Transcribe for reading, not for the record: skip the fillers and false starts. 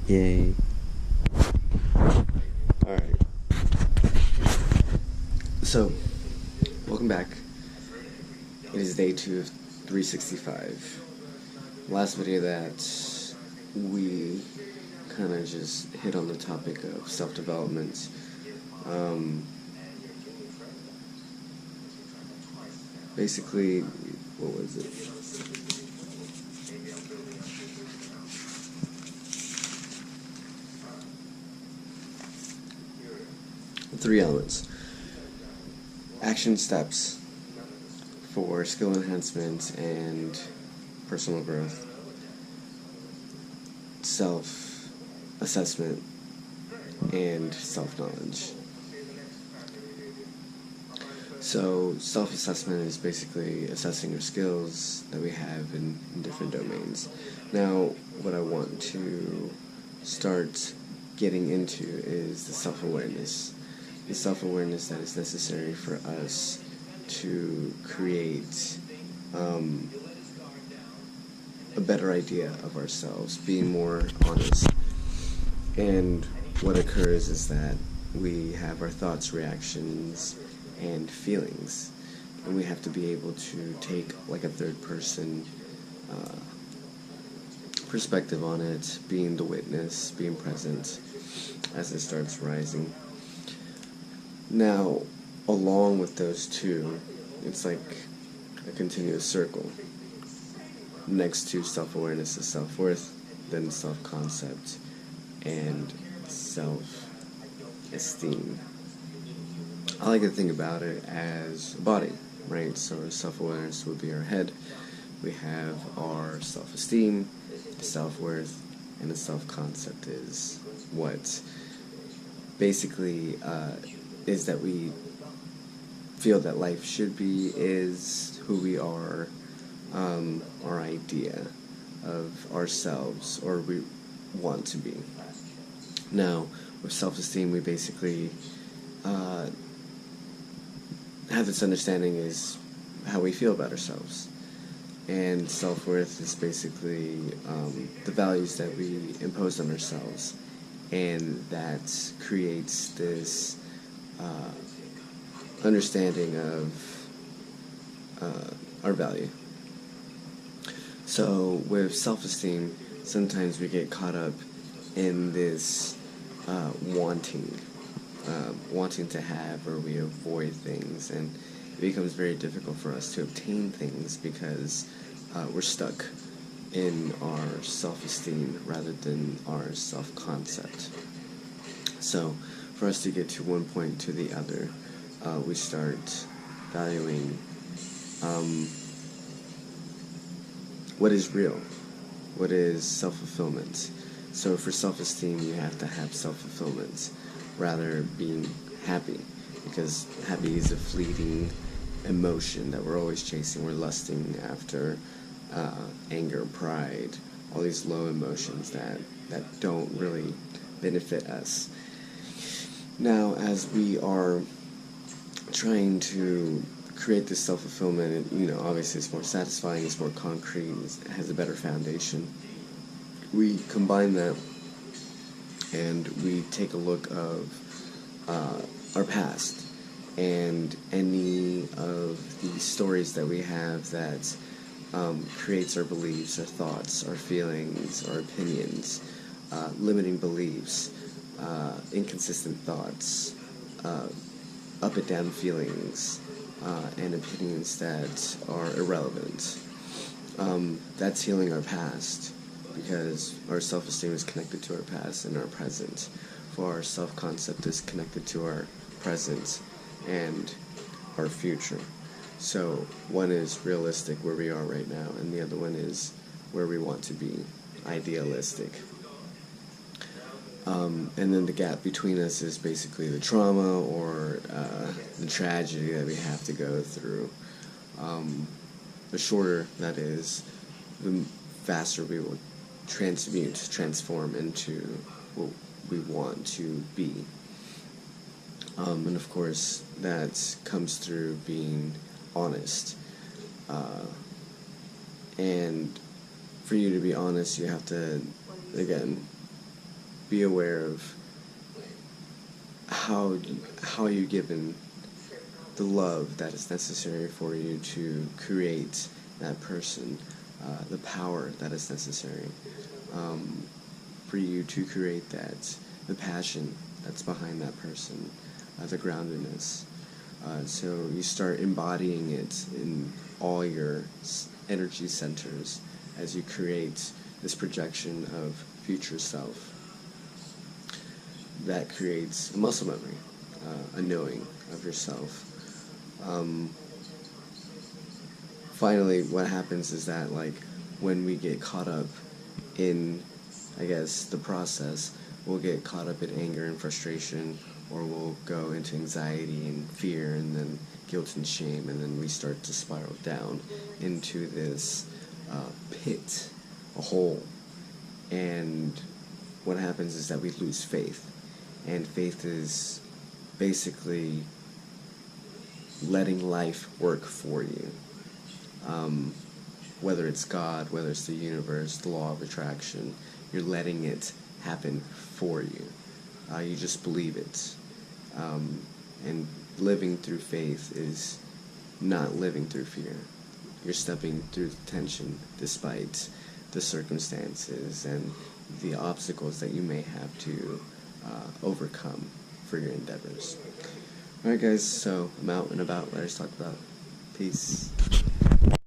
Yay. Alright. So, welcome back. It is day 2 of 365. Last video that we kind of just hit on the topic of self-development. Basically, what was it? Three elements. Action steps for skill enhancement and personal growth. Self-assessment and self-knowledge. So, self-assessment is basically assessing your skills that we have in different domains. Now, what I want to start getting into is the self-awareness. The self-awareness that is necessary for us to create a better idea of ourselves, being more honest. And what occurs is that we have our thoughts, reactions, and feelings, and we have to be able to take like a third person perspective on it, being the witness, being present as it starts rising. Now, along with those two, it's like a continuous circle. Next to self-awareness is self-worth, then self-concept, and self-esteem. I like to think about it as a body, right? So self-awareness would be our head. We have our self-esteem, self-worth, and the self-concept is what basically is that we feel that life should be, is who we are, our idea of ourselves, or we want to be. Now, with self-esteem, we basically have this understanding is how we feel about ourselves. And self-worth is basically the values that we impose on ourselves. And that creates this understanding of our value. So with self-esteem, sometimes we get caught up in this wanting to have, or we avoid things, and it becomes very difficult for us to obtain things because we're stuck in our self-esteem rather than our self-concept. So for us to get to one point to the other, we start valuing what is real, what is self-fulfillment. So for self-esteem, you have to have self-fulfillment, rather being happy, because happy is a fleeting emotion that we're always chasing. We're lusting after anger, pride, all these low emotions that don't really benefit us. Now, as we are trying to create this self-fulfillment, obviously it's more satisfying, it's more concrete, it has a better foundation. We combine that and we take a look of our past and any of the stories that we have that creates our beliefs, our thoughts, our feelings, our opinions, limiting beliefs, inconsistent thoughts, up and down feelings, and opinions that are irrelevant. That's healing our past, because our self-esteem is connected to our past and our present, for our self-concept is connected to our present and our future. So one is realistic, where we are right now, and the other one is where we want to be, idealistic. And then the gap between us is basically the trauma or the tragedy that we have to go through. The shorter that is, the faster we will transform into what we want to be. And of course, that comes through being honest. And for you to be honest, you have to, again, be aware of how you're given the love that is necessary for you to create that person, the power that is necessary for you to create that, the passion that's behind that person, the groundedness. So you start embodying it in all your energy centers as you create this projection of future self that creates a muscle memory, a knowing of yourself. Finally, what happens is that, like, when we get caught up in, I guess, the process, we'll get caught up in anger and frustration, or we'll go into anxiety and fear, and then guilt and shame, and then we start to spiral down into this pit, a hole. And what happens is that we lose faith. And faith is basically letting life work for you. Whether it's God, whether it's the universe, the law of attraction, you're letting it happen for you. You just believe it. And living through faith is not living through fear. You're stepping through the tension despite the circumstances and the obstacles that you may have to overcome for your endeavors. Alright guys, so I'm out and about. Let us talk about. Peace.